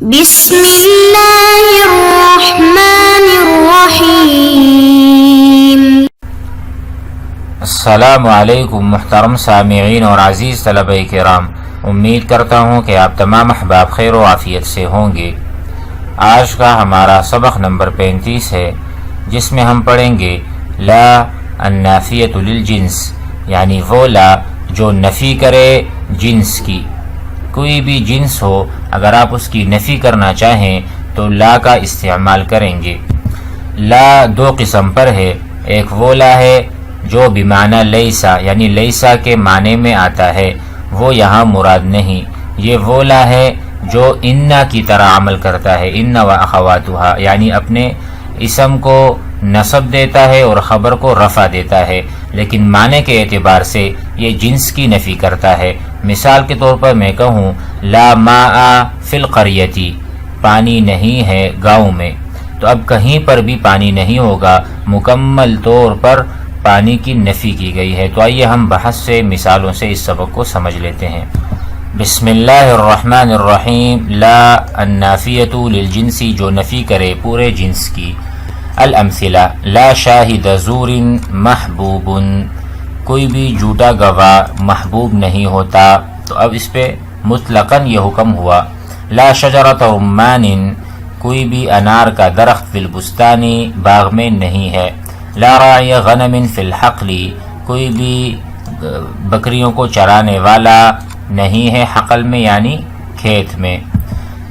بسم اللہ الرحمن الرحیم۔ السلام علیکم محترم سامعین اور عزیز طلبہ کرام، امید کرتا ہوں کہ آپ تمام احباب خیر و عافیت سے ہوں گے۔ آج کا ہمارا سبق نمبر 35 ہے، جس میں ہم پڑھیں گے لا النافیۃ للجنس، یعنی وہ لا جو نفی کرے جنس کی۔ کوئی بھی جنس ہو، اگر آپ اس کی نفی کرنا چاہیں تو لا کا استعمال کریں گے۔ لا دو قسم پر ہے، ایک وہ لا ہے جو بمعنی لیسا، یعنی لیسا کے معنی میں آتا ہے، وہ یہاں مراد نہیں۔ یہ وہ لا ہے جو انا کی طرح عمل کرتا ہے، ان و اخواتها، یعنی اپنے اسم کو نصب دیتا ہے اور خبر کو رفع دیتا ہے، لیکن معنی کے اعتبار سے یہ جنس کی نفی کرتا ہے۔ مثال کے طور پر میں کہوں لا ماء فی القریۃ، پانی نہیں ہے گاؤں میں، تو اب کہیں پر بھی پانی نہیں ہوگا، مکمل طور پر پانی کی نفی کی گئی ہے۔ تو آئیے ہم بحث سے، مثالوں سے اس سبق کو سمجھ لیتے ہیں۔ بسم اللہ الرحمن الرحیم۔ لا النافیۃ للجنس، جو نفی کرے پورے جنس کی۔ الامثلہ لا شاہد زور محبوب، کوئی بھی جھوٹا گواہ محبوب نہیں ہوتا، تو اب اس پہ مطلقاً یہ حکم ہوا۔ لا شجرۃ رمان، کوئی بھی انار کا درخت فی البستان، باغ میں نہیں ہے۔ لا راعی غنم فی الحقل، کوئی بھی بکریوں کو چرانے والا نہیں ہے حقل میں، یعنی کھیت میں۔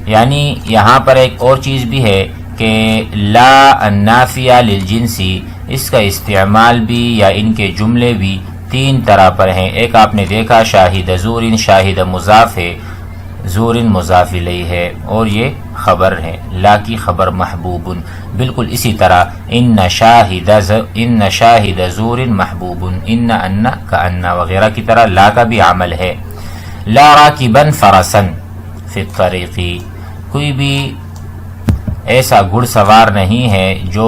یعنی یہاں پر ایک اور چیز بھی ہے کہ لا النافیہ للجنسی، اس کا استعمال بھی یا ان کے جملے بھی تین طرح پر ہیں۔ ایک آپ نے دیکھا شاہد زور، شاہد مضاف ہے، زور مضاف الیہ ہے، اور یہ خبر ہے، لا کی خبر محبوب۔ بالکل اسی طرح ان شاہد زور محبوب، ان کا انا وغیرہ کی طرح لا کا بھی عمل ہے۔ لا راکبا فرسا فی الطریق، کوئی بھی ایسا گھڑ سوار نہیں ہے جو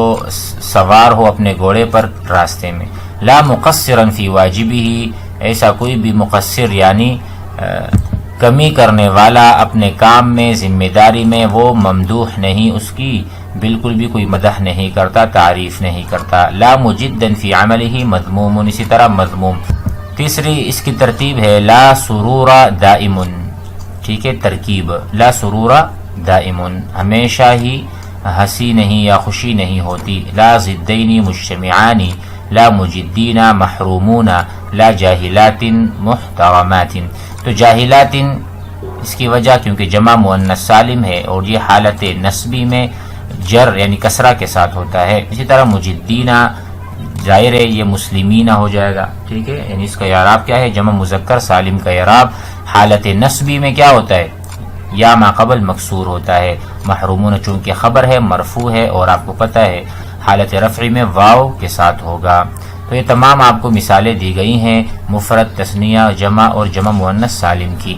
سوار ہو اپنے گھوڑے پر راستے میں۔ لا مقصرا فی واجبہ، ایسا کوئی بھی مقصر یعنی کمی کرنے والا اپنے کام میں، ذمہ داری میں، وہ ممدوح نہیں، اس کی بالکل بھی کوئی مدح نہیں کرتا، تعریف نہیں کرتا۔ لا مجدا فی عملہ مذموم، اسی طرح مذموم۔ تیسری اس کی ترتیب ہے لا سرور دائم، ٹھیک ہے، ترکیب لا سرور دائم، ہمیشہ ہی ہنسی نہیں یا خوشی نہیں ہوتی۔ لا ضدین مجتمعان، لا مجدین محرومون، لا جاہلات محترمات۔ تو جاہلات اس کی وجہ کیونکہ جمع مؤنث سالم ہے اور یہ حالت نسبی میں جر یعنی کسرہ کے ساتھ ہوتا ہے۔ اسی طرح مجدین، ظاہر ہے یہ مسلمین ہو جائے گا، ٹھیک ہے، یعنی اس کا اعراب کیا ہے، جمع مذکر سالم کا اعراب حالت نسبی میں کیا ہوتا ہے، یا ما قبل مکسور ہوتا ہے۔ محرومون چونکہ خبر ہے، مرفوع ہے، اور آپ کو پتہ ہے حالت رفعی میں واو کے ساتھ ہوگا۔ تو یہ تمام آپ کو مثالیں دی گئی ہیں مفرد، تثنیہ، جمع اور جمع مؤنث سالم کی۔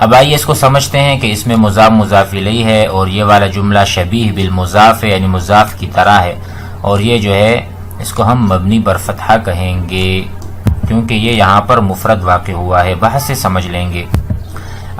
اب آئیے اس کو سمجھتے ہیں کہ اس میں مضاف مضاف الیہ ہے، اور یہ والا جملہ شبیہ بالمضاف ہے، یعنی مضاف کی طرح ہے، اور یہ جو ہے اس کو ہم مبنی پر فتحہ کہیں گے کیونکہ یہ یہاں پر مفرد واقع ہوا ہے۔ بحث سے سمجھ لیں گے۔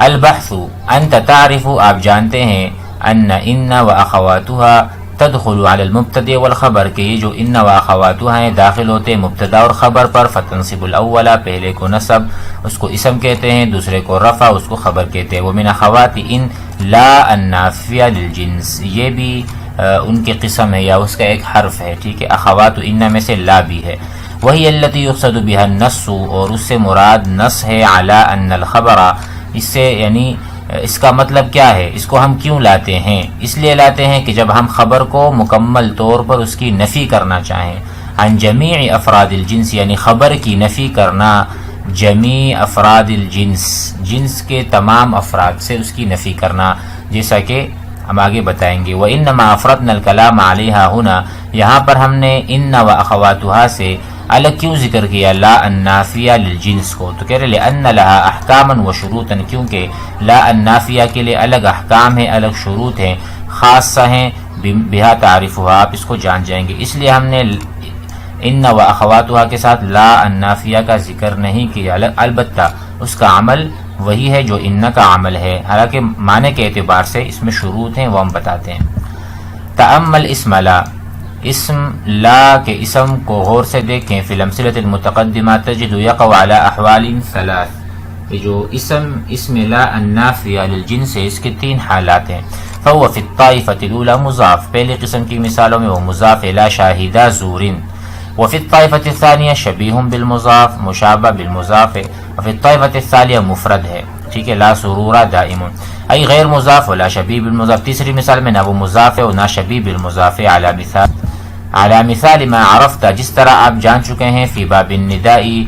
البحث انت تعرف، آپ جانتے ہیں، ان و اخواتها تدخل علی المبتدا والخبر، کہ یہ جو ان و اخواتها ہیں داخل ہوتے ہیں مبتدا اور خبر پر۔ فتنصب الاول، پہلے کو نصب، اس کو اسم کہتے ہیں، دوسرے کو رفع، اس کو خبر کہتے ہیں۔ ومن اخوات ان لا النافیہ للجنس، یہ بھی ان کی قسم ہے یا اس کا ایک حرف ہے، ٹھیک ہے، اخوات ان میں سے لا بھی ہے۔ وہی التی یقصد بها النص، اور اس سے مراد نص ہے، علی ان الخبر، اس سے یعنی اس کا مطلب کیا ہے، اس کو ہم کیوں لاتے ہیں، اس لیے لاتے ہیں کہ جب ہم خبر کو مکمل طور پر اس کی نفی کرنا چاہیں، عن جمیع افراد الجنس، یعنی خبر کی نفی کرنا جمیع افراد الجنس، جنس کے تمام افراد سے اس کی نفی کرنا، جیسا کہ ہم آگے بتائیں گے۔ وَإِنَّمَا أَفْرَدْنَا الْكَلَامَ عَلَيْهَا هُنَا، یہاں پر ہم نے ان و اخواتها سے الگ کیوں ذکر کیا لا النافیہ للجنس کو، تو کہہ رہے لأن لها احکاما و شروطا، کیونکہ لا النافیہ کے لیے الگ احکام ہیں، الگ شروط ہیں، خاصہ ہیں، بها تعریفها، آپ اس کو جان جائیں گے، اس لیے ہم نے ان و اخواتها کے ساتھ لا النافیہ کا ذکر نہیں کیا، البتہ اس کا عمل وہی ہے جو ان کا عمل ہے، حالانکہ معنی کے اعتبار سے اس میں شروط ہیں وہ ہم بتاتے ہیں۔ تأمل اسم لا، اسم لا کے اسم کو غور سے دیکھیں، فی الامثلۃ المتقدمہ تجد یقع علی احوال ثلاث، کہ جو اسم لا النافیہ للجنس ہے اس کے 3 حالات ہیں۔ فهو فی الطائفۃ الاولى مضاف، پہلی قسم کی مثالوں میں وہ مضاف لا شاہدہ زور، وفی الطائفۃ الثانیہ شبیہ بالمضاف مشابہ بالمضاف، وفی الطائفۃ الثانیہ مفرد ہے، ٹھیک ہے، لا سرورہ دائم، ای غیر مضاف ولا شبیہ بالمضاف، تیسری مثال میں نہ وہ مضاف ہے اور نہ شبیہ بالمضاف، علی مثال ما عرفت، جس طرح آپ جان چکے ہیں، فی باب الندائی،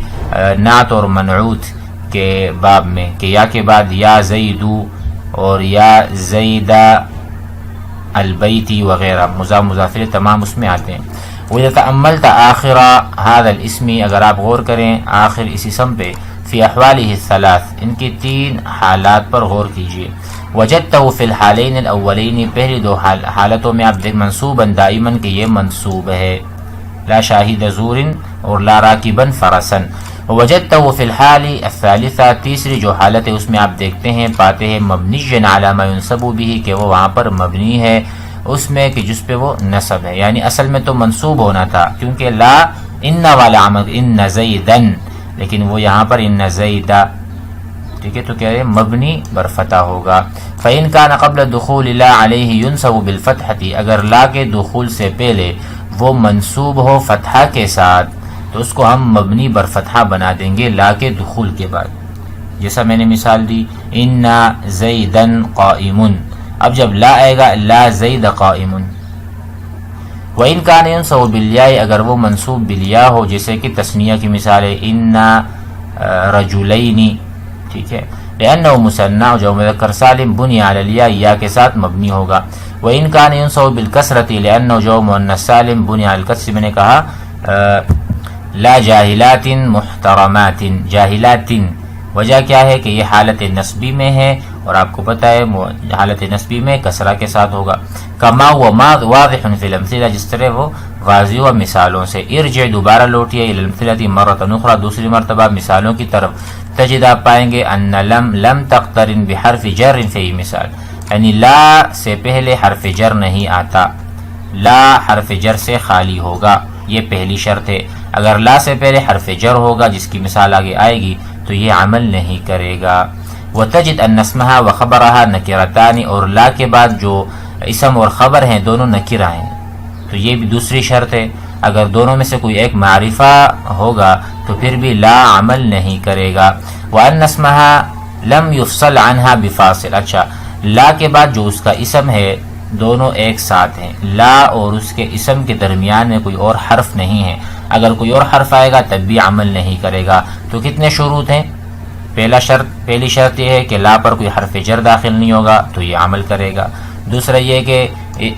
نعت اور منعوت کے باب میں، کہ یا کے بعد یا زیدو اور یا زیدہ البیتی وغیرہ، مضاف مضاف الیہ تمام اس میں آتے ہیں۔ وَإِذَا تَأَمَّلْتَ آخِرَ هَذَا الْإِسْمِ، اگر آپ غور کریں آخر اس اسم پہ، فی احوالہ الثلاث، ان کی 3 حالات پر غور کیجئے، وجدتہ فی الحالین الاولین، پہلی 2 حالتوں میں آپ دیکھ منصوبا دائما کہ یہ منصوب ہے، لا شاہد زور اور لا راکبا فرسا، وجدتہ فی الحال الثالثہ، تیسری جو حالت ہے اس میں آپ دیکھتے ہیں پاتے ہیں مبنی علی ما ینصب بہ، کہ وہ وہاں پر مبنی ہے اس میں کہ جس پہ وہ نصب ہے، یعنی اصل میں تو منصوب ہونا تھا کیونکہ لا ان والا عمل ان زیدن، لیکن وہ یہاں پر ان زیدہ، ٹھیک ہے، تو کیا ہے مبنی بر فتح ہوگا۔ فَإِنْ كَانَ قَبْلَ دُخُولِ لَا عَلَيْهِ يُنْصَبُ بِالْفَتْحَةِ، اگر لا کے دخول سے پہلے وہ منصوب ہو فتحہ کے ساتھ تو اس کو ہم مبنی بر فتحہ بنا دیں گے لا کے دخول کے بعد، جیسا میں نے مثال دی ان زیدن قائم، اب جب لا آئے گا لا زید قائم۔ وَإِنْ كَانَ يُنْصَبُ بِالْيَاءِ، اگر وہ منصوب بالیا ہو، جیسے کہ تثنیہ کی مثال ہے ان رجلین، ٹھیک ہے، لأنه مثنى، جو مذکر سالم بنی علی الیا، یا کے ساتھ مبنی ہوگا۔ وَإِنْ كَانَ يُنْصَبُ بِالْكَسْرَةِ لأنه جو مؤنث سالم بنی علی الکسر، میں نے کہا لا جاہلات محترمات، جاہلات، وجہ کیا ہے کہ یہ حالت نصبی میں ہے اور آپ کو پتہ ہے حالت نصبی میں کسرہ کے ساتھ ہوگا۔ کما وما واضح فی الامثلہ، جس طرح وہ واضح و مثالوں سے۔ ارجع، دوبارہ لوٹیے، الی الامثلۃ مرۃ اخرى، دوسری مرتبہ مثالوں کی طرف، تجد آپ پائیں گے ان لم تقترن بحرف جر فی مثال، یعنی لا سے پہلے حرف جر نہیں آتا، لا حرف جر سے خالی ہوگا، یہ پہلی شرط ہے۔ اگر لا سے پہلے حرف جر ہوگا، جس کی مثال آگے آئے گی، تو یہ عمل نہیں کرے گا۔ وتجد ان اسمها وخبرها نکرتان، اور لا کے بعد جو اسم اور خبر ہیں دونوں نکرہ ہیں، تو یہ بھی دوسری شرط ہے۔ اگر دونوں میں سے کوئی ایک معرفہ ہوگا تو پھر بھی لا عمل نہیں کرے گا۔ وان اسمها لم يفصل عنها بفاصل، اچھا لا کے بعد جو اس کا اسم ہے دونوں ایک ساتھ ہیں، لا اور اس کے اسم کے درمیان میں کوئی اور حرف نہیں ہے، اگر کوئی اور حرف آئے گا تب بھی عمل نہیں کرے گا۔ تو کتنے شروط ہیں؟ پہلی شرط یہ ہے کہ لا پر کوئی حرف جر داخل نہیں ہوگا تو یہ عمل کرے گا۔ دوسرا یہ کہ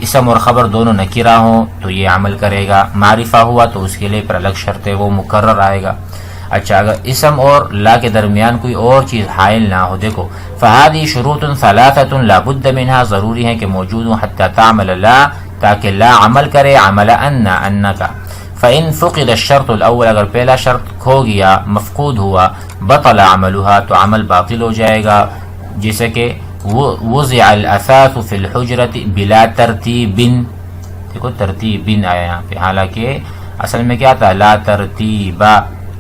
اسم اور خبر دونوں نکرہ ہوں تو یہ عمل کرے گا۔ معرفہ ہوا تو اس کے لیے پر الگ شرط ہے، وہ مکرر آئے گا۔ اچھا اگر اسم اور لا کے درمیان کوئی اور چیز حائل نہ ہو، دیکھو فہذی شروط ثلاثۃ لا بد منها، ضروری ہے کہ موجود ہوں حتی تعمل لا، تاکہ لا عمل کرے عمل ان کا۔ فإن فقد الشرط الاول، اگر پہلا شرط کھو گیا، مفقود ہوا، بطل عملها، تو عمل باطل ہو جائے گا، جیسے کہ وضع الاثاث فی الحجرۃ بلا ترتیب، دیکھو ترتیب آیا یہاں پہ، حالانکہ اصل میں کیا تھا لا ترتیب،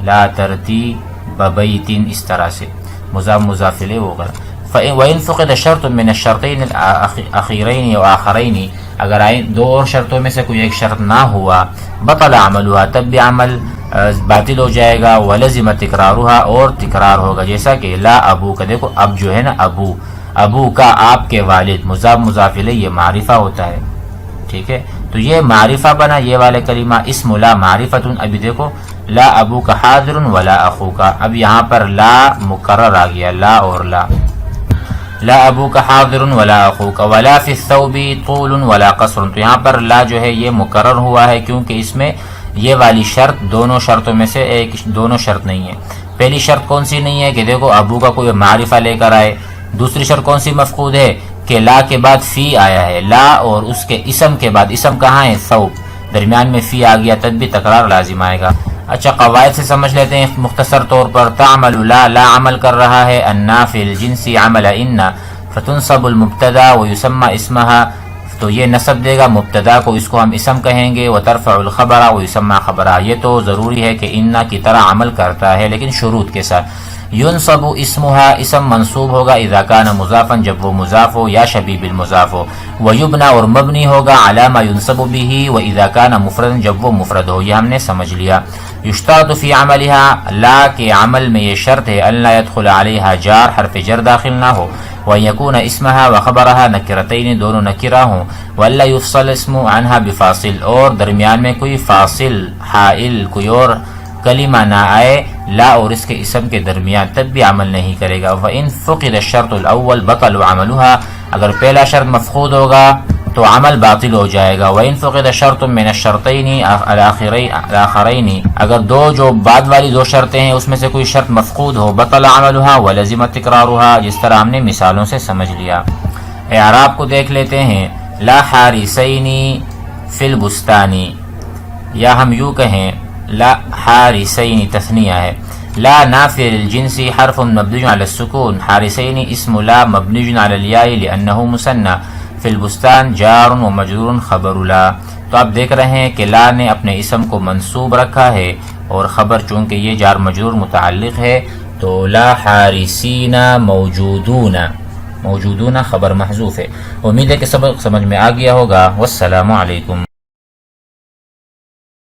لا ترتیب بیت، اس طرح سے مضاف مضاف الیہ وغیرہ۔ وإن فقد شرط من الشرطین الاخیرین او آخرین، اگر آئیں 2 اور شرطوں میں سے کوئی ایک شرط نہ ہوا، بطل عملها، تب بھی عمل باطل ہو جائے گا، ولزم تکرارها، اور تکرار ہوگا، جیسا کہ لا ابو کا، دیکھو اب جو ہے نا ابو کا، آپ کے والد، مضاف مضاف الیہ یہ معرفہ ہوتا ہے، ٹھیک ہے، تو یہ معرفہ بنا، یہ والے کلمہ اسم لا معرفت۔ ابھی دیکھو لا ابو کا حاضر ولا اخو کا، اب یہاں پر لا مکرر آ گیا، لا اور لا ابو کا حاضر ولا اخو کا، ولا فی الثوب طول ولا قصر، تو یہاں پر لا جو ہے یہ مکرر ہوا ہے کیونکہ اس میں یہ والی شرط دونوں شرطوں میں سے دونوں شرط نہیں ہے۔ پہلی شرط کون سی نہیں ہے کہ دیکھو ابو کا کوئی معرفہ لے کر آئے، دوسری شرط کون سی مفقود ہے کہ لا کے بعد فی آیا ہے، لا اور اس کے اسم کے بعد، اسم کہاں ہے ثوب، درمیان میں فی آ گیا، تب بھی تکرار لازم آئے گا۔ اچھا قواعد سے سمجھ لیتے ہیں مختصر طور پر. تعمل لا عمل کر رہا ہے. النافی الجنسی عمل ان فتنصب المبتدا ویسمى اسمها، تو یہ نصب دے گا مبتدا کو، اس کو ہم اسم کہیں گے. وترفع الخبر ویسمى خبرا، یہ تو ضروری ہے کہ ان کی طرح عمل کرتا ہے لیکن شروط کے ساتھ. ينصب اسمها، اسم منصوب ہوگا اذا كان مضافا، جب وہ مضاف ہو یا شبیہ بالمضاف ہو. ويبنى، اور مبنی ہوگا على ما ينصب به واذا كان مفردا، جب وہ مفرد ہو. یہ ہم نے سمجھ لیا. يشترط في عملها، لا کے عمل میں یہ شرط ہے ان لا يدخل عليها جار، حرف جر داخل نہ ہو. وان يكون اسمها وخبرها نکرتین، دونوں نکرہ ہوں. والا يفصل اسم عنها بفاصل، اور درمیان میں کوئی فاصل حائل کوئی اور کلمہ نہ آئے لا اور اس کے اسم کے درمیان، تب بھی عمل نہیں کرے گا. وَإِن فُقِدَ الشَّرْطُ الْأَوَّلُ بَطَلَ عَمَلُهَا، اگر پہلا شرط مفقود ہوگا تو عمل باطل ہو جائے گا. وَإِن فُقِدَ شَرْطٌ مِّنَ الشَّرْطَيْنِ الْآخَرَيْنِ، اگر جو بعد والی دو شرطیں ہیں اس میں سے کوئی شرط مفقود ہو، بطل عملها ولزم تکرارها، جس طرح ہم نے مثالوں سے سمجھ لیا. اعراب کو دیکھ لیتے ہیں. لا حارسین فی البستان، یا ہم یوں کہیں لا حارسین تثنیہ ہے. لا نافی للجنسی حرف مبنی علی السکون. حارسین اسم لا مبنی علی الیاء لانه مثنى. فی البستان جار و مجرور خبر لا. تو آپ دیکھ رہے ہیں کہ لا نے اپنے اسم کو منصوب رکھا ہے اور خبر چونکہ یہ جار مجرور متعلق ہے تو لا حارسین موجودون خبر محذوف ہے. امید ہے کہ سبق سمجھ میں آ گیا ہوگا. والسلام علیکم.